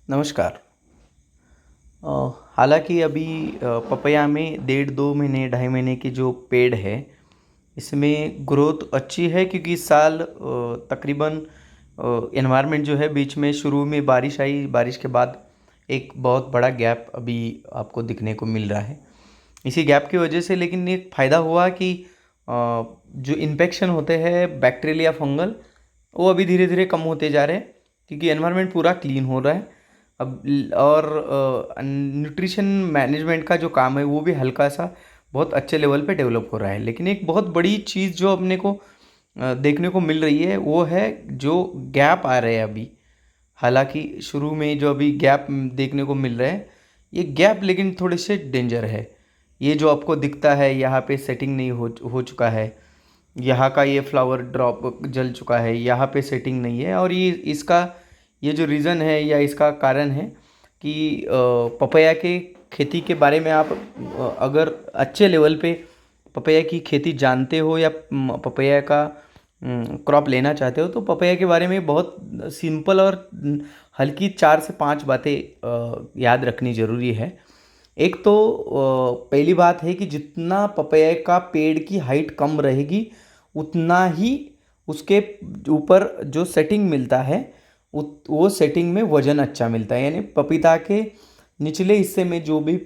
नमस्कार। अ, हालाँकि अभी पपैया में डेढ़ 2 महीने, ढाई महीने की जो पेड़ है, इसमें ग्रोथ अच्छी है क्योंकि इस साल तकरीबन एनवायरनमेंट जो है बीच में शुरू में बारिश आई, बारिश के बाद एक बहुत बड़ा गैप अभी आपको दिखने को मिल रहा है। इसी गैप की वजह से लेकिन एक फ़ायदा हुआ कि जो इन्फेक्शन होते हैं बैक्टीरियल या फंगल, वो अभी धीरे धीरे कम होते जा रहे हैं क्योंकि एनवायरनमेंट पूरा क्लीन हो रहा है। अब और न्यूट्रिशन मैनेजमेंट का जो काम है वो भी हल्का सा बहुत अच्छे लेवल पे डेवलप हो रहा है। लेकिन एक बहुत बड़ी चीज़ जो अपने को देखने को मिल रही है वो है जो गैप आ रहे हैं अभी। हालांकि शुरू में जो अभी गैप देखने को मिल रहे हैं, ये गैप लेकिन थोड़े से डेंजर है। ये जो आपको दिखता है यहाँ पे सेटिंग नहीं हो चुका है, यहाँ का ये फ्लावर ड्रॉप जल चुका है, यहाँ पे सेटिंग नहीं है। और ये इसका ये जो रीज़न है या इसका कारण है कि पपैया के खेती के बारे में आप अगर अच्छे लेवल पे पपैया की खेती जानते हो या पपैया का क्रॉप लेना चाहते हो तो पपैया के बारे में बहुत सिंपल और हल्की 4 से 5 बातें याद रखनी ज़रूरी है। एक तो पहली बात है कि जितना पपैया का पेड़ की हाइट कम रहेगी उतना ही उसके ऊपर जो सेटिंग मिलता है वो सेटिंग में वज़न अच्छा मिलता है। यानी पपीता के निचले हिस्से में जो भी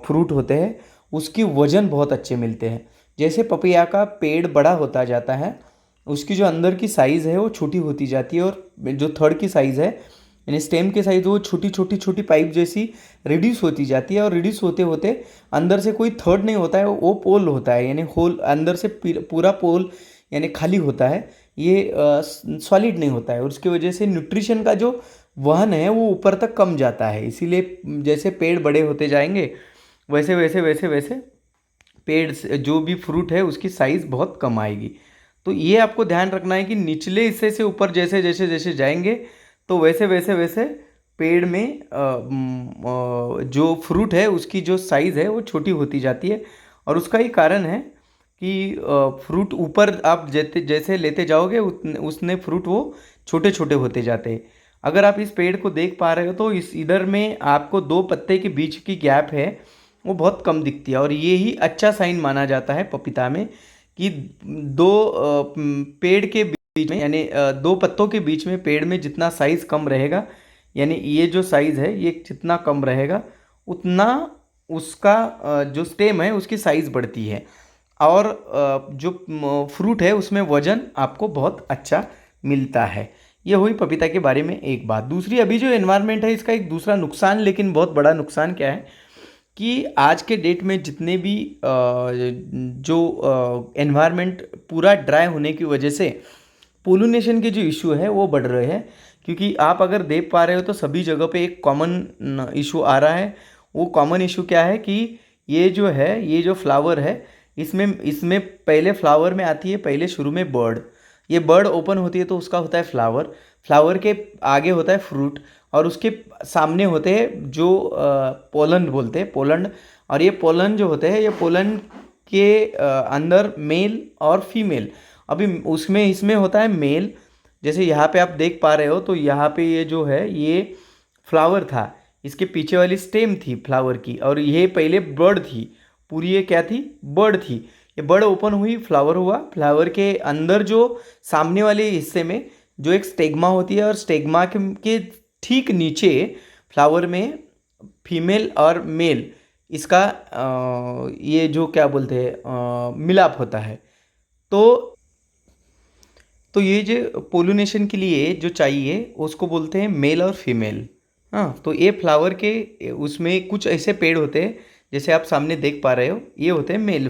फ्रूट होते हैं उसकी वज़न बहुत अच्छे मिलते हैं। जैसे पपैया का पेड़ बड़ा होता जाता है उसकी जो अंदर की साइज़ है वो छोटी होती जाती है और जो थर्ड की साइज़ है यानी स्टेम की साइज़ वो छोटी छोटी छोटी पाइप जैसी रिड्यूस होती जाती है। और रिड्यूस होते होते अंदर से कोई थर्ड नहीं होता है, वो पोल होता है यानी होल अंदर से पूरा पोल यानी खाली होता है। ये सॉलिड नहीं होता है और उसकी वजह से न्यूट्रिशन का जो वहन है वो ऊपर तक कम जाता है। इसीलिए जैसे पेड़ बड़े होते जाएंगे वैसे वैसे वैसे वैसे पेड़ जो भी फ्रूट है उसकी साइज़ बहुत कम आएगी। तो ये आपको ध्यान रखना है कि निचले हिस्से से ऊपर जैसे जैसे जैसे जाएंगे तो वैसे वैसे वैसे पेड़ में जो फ्रूट है उसकी जो साइज़ है वो छोटी होती जाती है। और उसका ही कारण है कि फ्रूट ऊपर आप जैसे जैसे लेते जाओगे उतने उसने फ्रूट वो छोटे छोटे होते जाते हैं। अगर आप इस पेड़ को देख पा रहे हो तो इस इधर में आपको दो पत्ते के बीच की गैप है वो बहुत कम दिखती है। और ये ही अच्छा साइन माना जाता है पपीता में कि दो पेड़ के बीच में यानी दो पत्तों के बीच में पेड़ में जितना साइज़ कम रहेगा यानी ये जो साइज़ है ये जितना कम रहेगा उतना उसका जो स्टेम है उसकी साइज़ बढ़ती है। और जो फ्रूट है उसमें वज़न आपको बहुत अच्छा मिलता है। ये हुई पपीता के बारे में एक बात। दूसरी अभी जो एनवायरनमेंट है इसका एक दूसरा नुकसान, लेकिन बहुत बड़ा नुकसान क्या है कि आज के डेट में जितने भी जो एनवायरनमेंट पूरा ड्राई होने की वजह से पोलुनेशन के जो इशू है वो बढ़ रहे हैं। क्योंकि आप अगर देख पा रहे हो तो सभी जगह पे एक कॉमन इशू आ रहा है। वो कॉमन इशू क्या है कि ये जो है ये जो फ्लावर है इसमें इसमें पहले फ्लावर में आती है पहले शुरू में बर्ड। ये बर्ड ओपन होती है तो उसका होता है फ्लावर, फ्लावर के आगे होता है फ्रूट और उसके सामने होते हैं जो पोलन बोलते हैं पोलन। और ये पोलन जो होते हैं ये पोलन के अंदर मेल और फीमेल। अभी उसमें इसमें होता है मेल। जैसे यहाँ पे आप देख पा रहे हो तो यहाँ पे ये जो है ये फ्लावर था, इसके पीछे वाली स्टेम थी फ्लावर की और ये पहले बर्ड थी। पूरी ये क्या थी, बर्ड थी। ये बर्ड ओपन हुई फ्लावर हुआ, फ्लावर के अंदर जो सामने वाले हिस्से में जो एक स्टेग्मा होती है और स्टेग्मा के ठीक नीचे फ्लावर में फीमेल और मेल इसका ये जो क्या बोलते हैं मिलाप होता है। तो ये जो पोलिनेशन के लिए जो चाहिए उसको बोलते हैं मेल और फीमेल। हाँ, तो ये फ्लावर के उसमें कुछ ऐसे पेड़ होते हैं जैसे आप सामने देख पा रहे हो, ये होते हैं मेल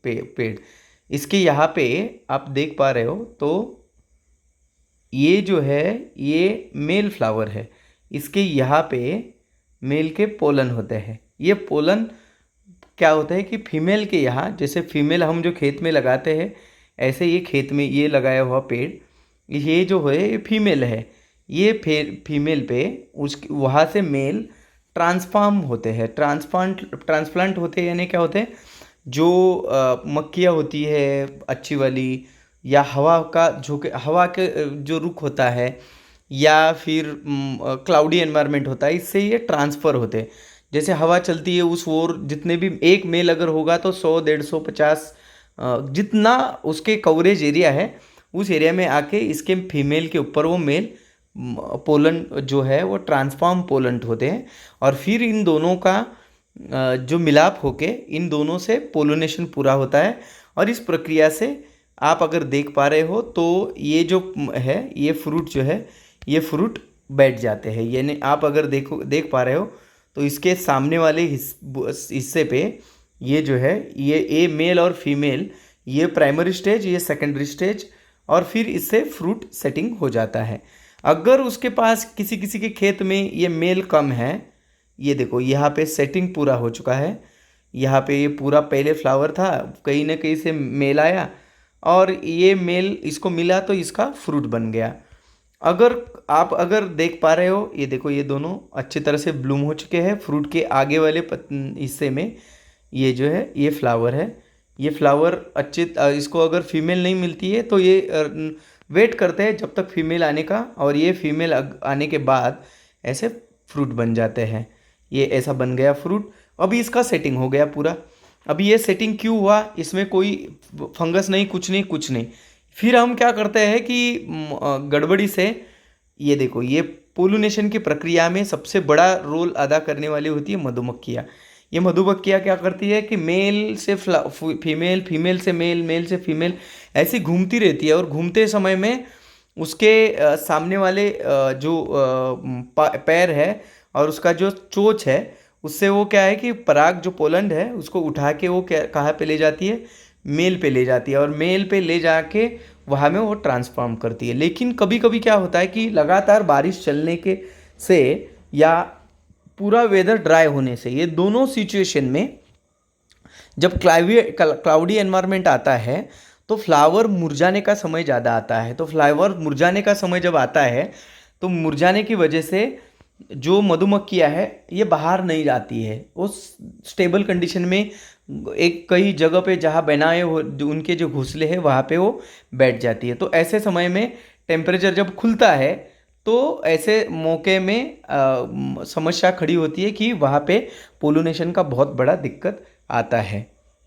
पेड़। इसके यहाँ पे आप देख पा रहे हो तो ये जो है ये मेल फ्लावर है। इसके यहाँ पे मेल के पोलन होते हैं। ये पोलन क्या होता है कि फीमेल के यहाँ, जैसे फीमेल हम जो खेत में लगाते हैं ऐसे ये खेत में ये लगाया हुआ पेड़ ये जो है ये फीमेल है। ये फिर फीमेल पे उस वहाँ से मेल ट्रांसफॉर्म होते हैं, ट्रांसप्लांट होते हैं। यानी क्या होते हैं जो मक्खियाँ होती है अच्छी वाली या हवा का झोंके हवा के जो रुख होता है या फिर क्लाउडी एनवायरनमेंट होता है, इससे ये ट्रांसफ़र होते हैं। जैसे हवा चलती है उस ओर, जितने भी एक मेल अगर होगा तो 100 150 50 जितना उसके कवरेज एरिया है उस एरिया में आके इसके फीमेल के ऊपर वो मेल पोलन जो है वो ट्रांसफॉर्म पोलन होते हैं, और फिर इन दोनों का जो मिलाप होके इन दोनों से पोलिनेशन पूरा होता है। और इस प्रक्रिया से आप अगर देख पा रहे हो तो ये जो है ये फ्रूट जो है ये फ्रूट बैठ जाते हैं। यानी आप अगर देख पा रहे हो तो इसके सामने वाले हिस्से पे ये जो है ये ए मेल और फीमेल, ये प्राइमरी स्टेज, ये सेकेंडरी स्टेज, और फिर इससे फ्रूट सेटिंग हो जाता है। अगर उसके पास किसी किसी के खेत में ये मेल कम है, ये देखो यहाँ पे सेटिंग पूरा हो चुका है, यहाँ पे ये पूरा पहले फ्लावर था, कहीं ना कहीं से मेल आया और ये मेल इसको मिला तो इसका फ्रूट बन गया। अगर आप अगर देख पा रहे हो, ये देखो ये दोनों अच्छी तरह से ब्लूम हो चुके हैं। फ्रूट के आगे वाले हिस्से में ये जो है ये फ्लावर है, ये फ्लावर इसको अगर फीमेल नहीं मिलती है तो ये वेट करते हैं जब तक फीमेल आने का, और ये फीमेल आने के बाद ऐसे फ्रूट बन जाते हैं। ये ऐसा बन गया फ्रूट। अभी इसका सेटिंग हो गया पूरा। अभी ये सेटिंग क्यों हुआ, इसमें कोई फंगस नहीं, कुछ नहीं कुछ नहीं। फिर हम क्या करते हैं कि गड़बड़ी से ये देखो ये पोलिनेशन की प्रक्रिया में सबसे बड़ा रोल अदा करने वाली होती है मधुमक्खियाँ। ये मधुमक्खियाँ क्या करती है कि मेल से फीमेल, फीमेल से मेल, मेल से फीमेल ऐसी घूमती रहती है, और घूमते समय में उसके सामने वाले जो पैर है और उसका जो चोंच है उससे वो क्या है कि पराग जो पोलैंड है उसको उठा के वो क्या कहाँ पे ले जाती है, मेल पे ले जाती है, और मेल पे ले जाके वहाँ में वो ट्रांसफॉर्म करती है। लेकिन कभी कभी क्या होता है कि लगातार बारिश चलने के से या पूरा वेदर ड्राई होने से, ये दोनों सिचुएशन में जब क्लाउडी एनवायरनमेंट आता है तो फ्लावर मुरझाने का समय ज़्यादा आता है। तो फ्लावर मुरझाने का समय जब आता है तो मुरझाने की वजह से जो मधुमक्खियाँ है ये बाहर नहीं जाती है, वो स्टेबल कंडीशन में एक कई जगह पे जहाँ बनाए हो उनके जो घोंसले हैं वहाँ पे वो बैठ जाती है। तो ऐसे समय में टेम्परेचर जब खुलता है तो ऐसे मौके में समस्या खड़ी होती है कि वहाँ पे पोलिनेशन का बहुत बड़ा दिक्कत आता है।